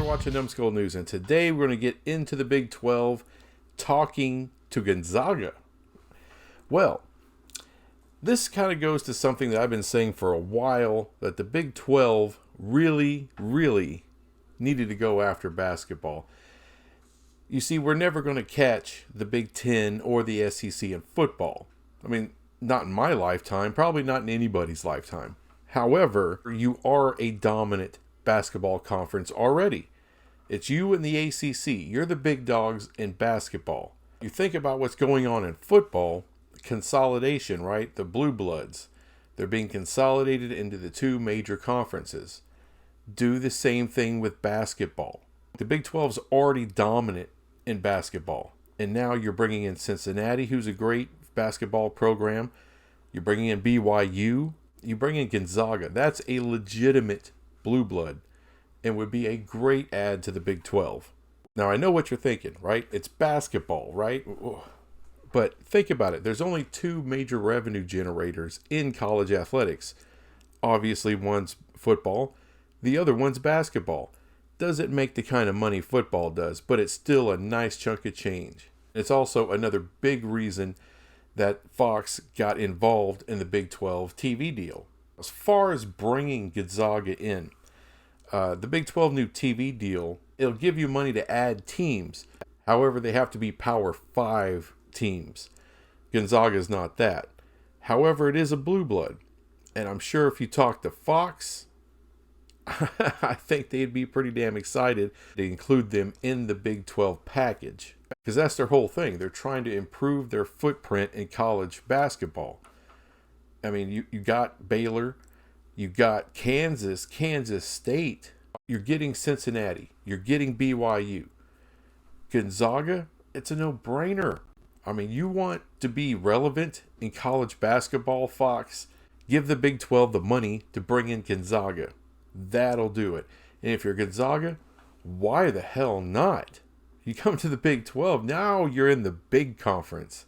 watching Numbskull News, and today we're going to get into the Big 12 talking to Gonzaga. Well, this kind of goes to something that I've been saying for a while, that the Big 12 really needed to go after basketball. You see, we're never going to catch the Big 10 or the SEC in football. I mean, not in my lifetime, probably not in anybody's lifetime. However, you are a dominant basketball conference already. It's you and the ACC. You're the big dogs in basketball. You think about what's going on in football, consolidation, right? The Blue Bloods, they're being consolidated into the two major conferences. Do the same thing with basketball. The Big 12's already dominant in basketball. And now you're bringing in Cincinnati, who's a great basketball program. You're bringing in BYU. You bring in Gonzaga. That's a legitimate blue blood and would be a great add to the Big 12. Now, I know what you're thinking, right? It's basketball, right? But think about it. There's only two major revenue generators in college athletics. Obviously, one's football. The other one's basketball. Doesn't make the kind of money football does, but it's still a nice chunk of change. It's also another big reason that Fox got involved in the Big 12 TV deal. As far as bringing Gonzaga in, the Big 12 new TV deal, it'll give you money to add teams. However, they have to be Power 5 teams. Gonzaga is not that. However, it is a blue blood. And I'm sure if you talk to Fox, I think they'd be pretty damn excited to include them in the Big 12 package. Because that's their whole thing. They're trying to improve their footprint in college basketball. I mean, you got Baylor, you got Kansas State, you're getting Cincinnati, you're getting BYU. Gonzaga, it's a no-brainer. I mean, you want to be relevant in college basketball, Fox, give the Big 12 the money to bring in Gonzaga. That'll do it. And if you're Gonzaga, why the hell not? You come to the Big 12, now you're in the big conference.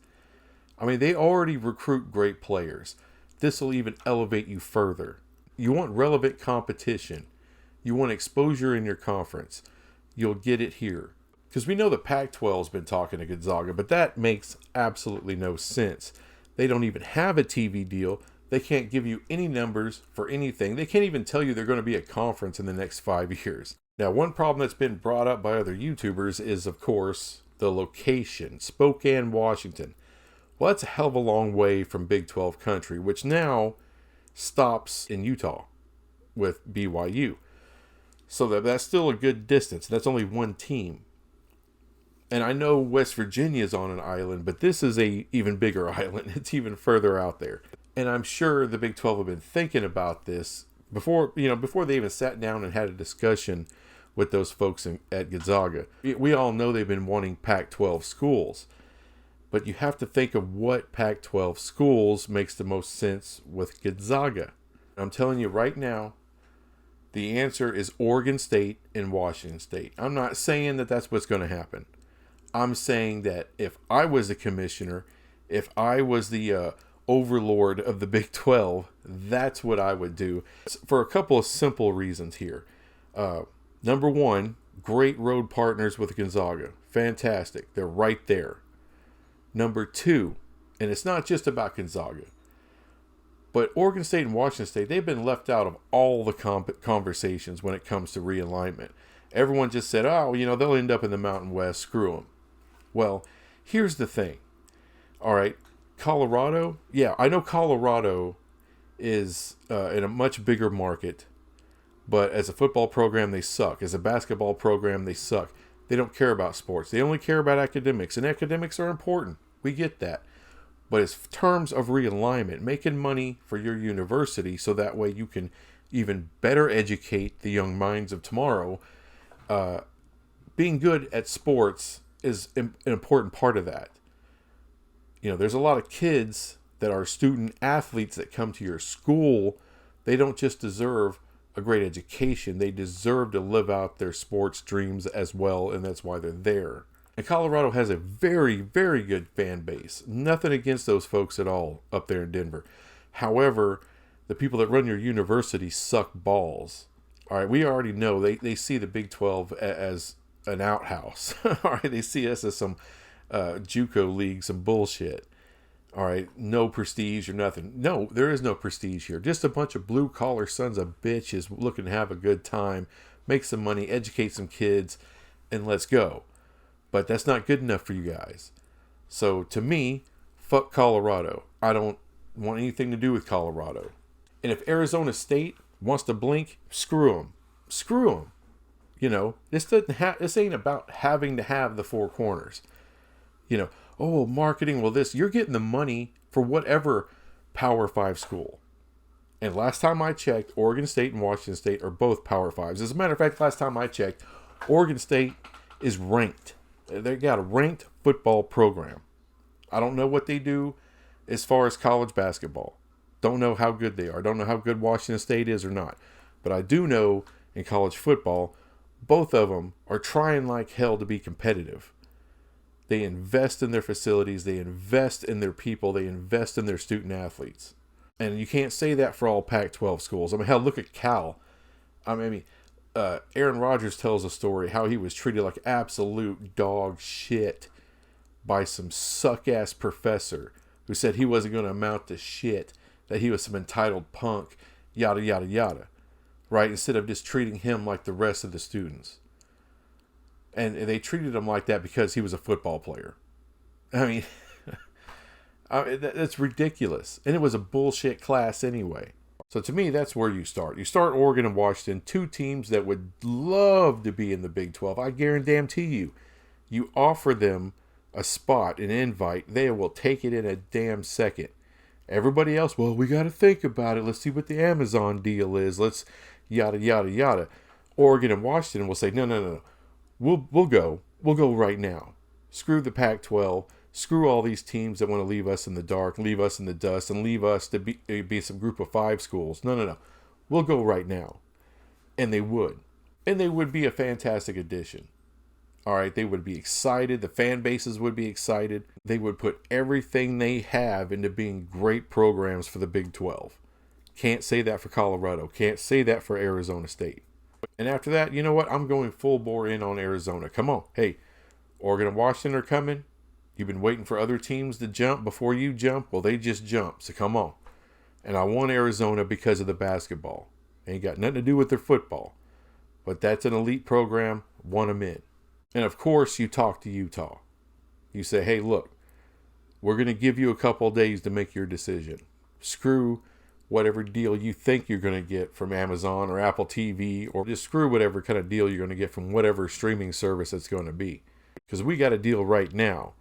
I mean, they already recruit great players. This will even elevate you further. You want relevant competition. You want exposure in your conference. You'll get it here. Because we know the Pac-12's been talking to Gonzaga, but that makes absolutely no sense. They don't even have a TV deal. They can't give you any numbers for anything. They can't even tell you they're going to be a conference in the next 5 years. Now, one problem that's been brought up by other YouTubers is, of course, the location. Spokane, Washington. Well, that's a hell of a long way from Big 12 country, which now stops in Utah with BYU. So that's still a good distance. That's only one team. And I know West Virginia is on an island, but this is a even bigger island. It's even further out there. And I'm sure the Big 12 have been thinking about this before they even sat down and had a discussion with those folks at Gonzaga. We all know they've been wanting Pac-12 schools. But you have to think of what Pac-12 schools makes the most sense with Gonzaga. I'm telling you right now, the answer is Oregon State and Washington State. I'm not saying that that's what's going to happen. I'm saying that if I was a commissioner, if I was the overlord of the Big 12, that's what I would do. For a couple of simple reasons here. Number one, great road partners with Gonzaga. Fantastic. They're right there. Number two, and it's not just about Gonzaga, but Oregon State and Washington State, they've been left out of all the conversations when it comes to realignment. Everyone just said, they'll end up in the Mountain West, screw them. Well, here's the thing. All right, Colorado, yeah, I know Colorado is in a much bigger market, but as a football program, they suck. As a basketball program, they suck. They don't care about sports. They only care about academics, and academics are important. We get that. But as terms of realignment, making money for your university so that way you can even better educate the young minds of tomorrow, being good at sports is an important part of that. There's a lot of kids that are student athletes that come to your school. They don't just deserve a great education. They deserve to live out their sports dreams as well, and that's why they're there. And Colorado has a very, very good fan base. Nothing against those folks at all up there in Denver. However, the people that run your university suck balls. All right, we already know they see the Big 12 as an outhouse. All right, they see us as some JUCO league, some bullshit. All right, no prestige or nothing. No, there is no prestige here. Just a bunch of blue-collar sons of bitches looking to have a good time, make some money, educate some kids, and let's go. But that's not good enough for you guys. So to me, fuck Colorado. I don't want anything to do with Colorado. And if Arizona State wants to blink, screw them. Screw them. You know, this ain't about having to have the four corners. You know, oh, marketing, well, this, you're getting the money for whatever Power 5 school. And last time I checked, Oregon State and Washington State are both Power 5s. As a matter of fact, last time I checked, Oregon State is ranked. They got a ranked football program. I don't know what they do as far as college basketball. Don't know how good they are. Don't know how good Washington State is or not. But I do know in college football, both of them are trying like hell to be competitive. They invest in their facilities. They invest in their people. They invest in their student athletes. And you can't say that for all Pac-12 schools. I mean, hell, look at Cal. Aaron Rodgers tells a story how he was treated like absolute dog shit by some suck-ass professor who said he wasn't going to amount to shit, that he was some entitled punk, yada, yada, yada. Right? Instead of just treating him like the rest of the students. And they treated him like that because he was a football player. I mean, that's ridiculous. And it was a bullshit class anyway. So to me, that's where you start. You start Oregon and Washington, two teams that would love to be in the Big 12. I guarantee you. You offer them a spot, an invite, they will take it in a damn second. Everybody else, well, we got to think about it. Let's see what the Amazon deal is. Let's yada, yada, yada. Oregon and Washington will say, no. We'll go right now. Screw the Pac-12. Screw all these teams that want to leave us in the dark, leave us in the dust, and leave us to be some group of 5 schools. No. We'll go right now. And they would. And they would be a fantastic addition. All right, they would be excited. The fan bases would be excited. They would put everything they have into being great programs for the Big 12. Can't say that for Colorado. Can't say that for Arizona State. And after that, you know what? I'm going full bore in on Arizona. Come on. Hey, Oregon and Washington are coming. You've been waiting for other teams to jump before you jump. Well, they just jumped. So come on. And I want Arizona because of the basketball. Ain't got nothing to do with their football. But that's an elite program. Want them in. And of course, you talk to Utah. You say, hey, look, we're going to give you a couple of days to make your decision. Screw whatever deal you think you're going to get from Amazon or Apple TV, or just screw whatever kind of deal you're going to get from whatever streaming service it's going to be. Because we got a deal right now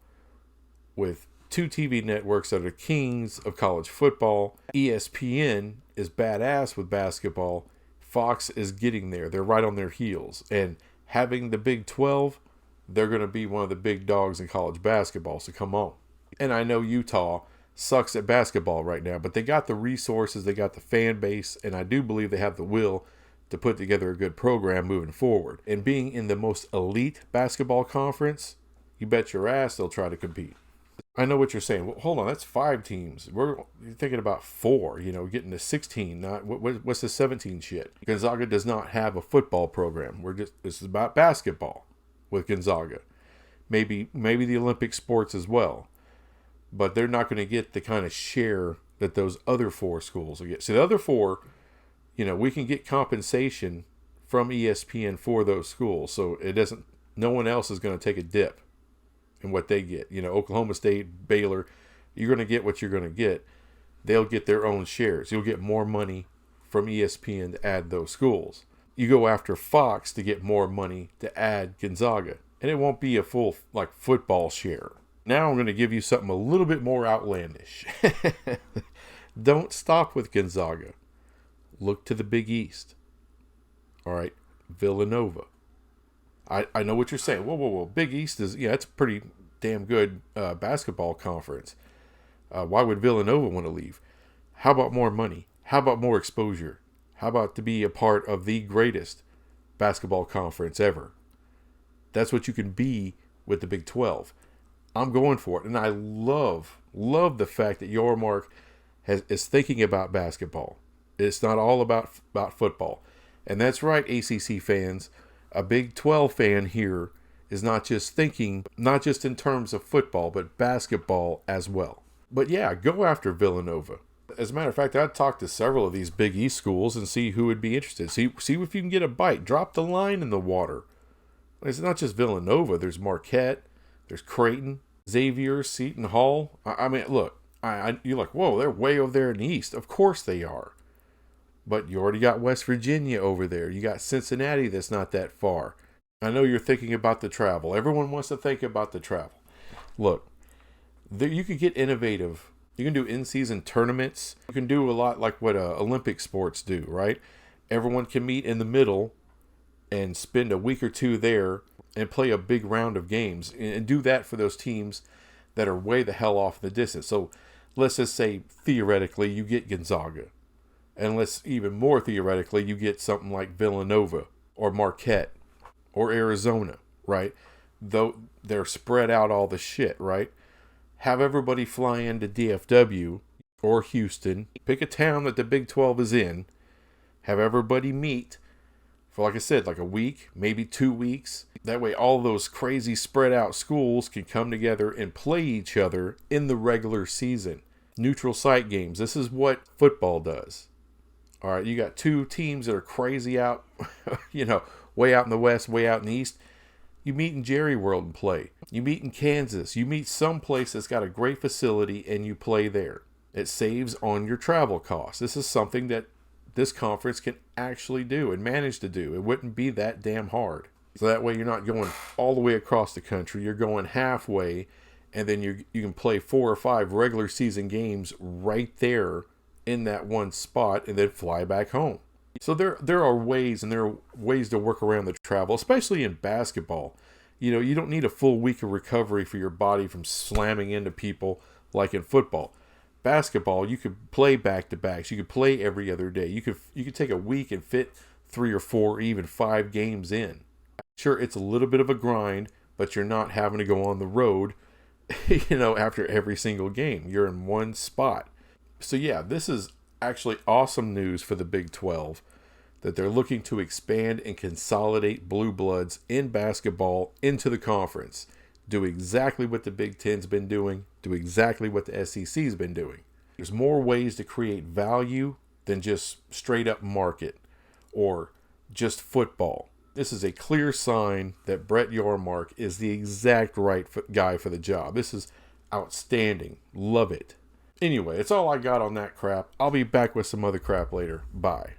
with 2 TV networks that are kings of college football. ESPN is badass with basketball. Fox is getting there. They're right on their heels. And having the Big 12, they're going to be one of the big dogs in college basketball. So come on. And I know Utah sucks at basketball right now, but they got the resources, they got the fan base, and I do believe they have the will to put together a good program moving forward. And being in the most elite basketball conference, you bet your ass they'll try to compete. I know what you're saying. Well, hold on, that's 5 teams. You're thinking about 4, getting to 16. Not what's the 17 shit? Gonzaga does not have a football program. This is about basketball with Gonzaga. Maybe the Olympic sports as well. But they're not going to get the kind of share that those other 4 schools will get. So the other 4, we can get compensation from ESPN for those schools. So no one else is going to take a dip in what they get. Oklahoma State, Baylor, you're going to get what you're going to get. They'll get their own shares. You'll get more money from ESPN to add those schools. You go after Fox to get more money to add Gonzaga. And it won't be a full football share. Now I'm going to give you something a little bit more outlandish. Don't stop with Gonzaga. Look to the Big East. All right, Villanova. I know what you're saying. Whoa. Big East is, it's a pretty damn good basketball conference. Why would Villanova want to leave? How about more money? How about more exposure? How about to be a part of the greatest basketball conference ever? That's what you can be with the Big 12. I'm going for it. And I love the fact that Yormark is thinking about basketball. It's not all about football. And that's right, ACC fans. A Big 12 fan here is not just thinking, not just in terms of football, but basketball as well. But yeah, go after Villanova. As a matter of fact, I'd talk to several of these Big East schools and see who would be interested. See if you can get a bite. Drop the line in the water. It's not just Villanova. There's Marquette. There's Creighton, Xavier, Seton Hall. I mean, look, you're like, whoa, they're way over there in the East. Of course they are. But you already got West Virginia over there. You got Cincinnati that's not that far. I know you're thinking about the travel. Everyone wants to think about the travel. Look, you could get innovative. You can do in-season tournaments. You can do a lot like what Olympic sports do, right? Everyone can meet in the middle and spend a week or two there and play a big round of games. And do that for those teams that are way the hell off in the distance. So let's just say, theoretically, you get Gonzaga. And let's even more theoretically, you get something like Villanova or Marquette or Arizona, right? Though they're spread out all the shit, right? Have everybody fly into DFW or Houston. Pick a town that the Big 12 is in. Have everybody meet for, like I said, like a week, maybe 2 weeks. That way all those crazy spread out schools can come together and play each other in the regular season. Neutral site games. This is what football does. All right, you got two teams that are crazy out, way out in the West, way out in the East. You meet in Jerry World and play. You meet in Kansas. You meet someplace that's got a great facility and you play there. It saves on your travel costs. This is something that this conference can actually do and manage to do. It wouldn't be that damn hard. So that way you're not going all the way across the country. You're going halfway, and then you can play 4 or 5 regular season games right there in that one spot and then fly back home. So there are ways to work around the travel, especially in basketball. You don't need a full week of recovery for your body from slamming into people like in football. Basketball, you could play back-to-backs. You could play every other day. You could take a week and fit 3 or 4, even 5 games in. Sure, it's a little bit of a grind, but you're not having to go on the road, after every single game. You're in one spot. So yeah, this is actually awesome news for the Big 12, that they're looking to expand and consolidate blue bloods in basketball into the conference. Do exactly what the Big Ten's been doing. Do exactly what the SEC's been doing. There's more ways to create value than just straight up market or just football. This is a clear sign that Brett Yormark is the exact right guy for the job. This is outstanding. Love it. Anyway, that's all I got on that crap. I'll be back with some other crap later. Bye.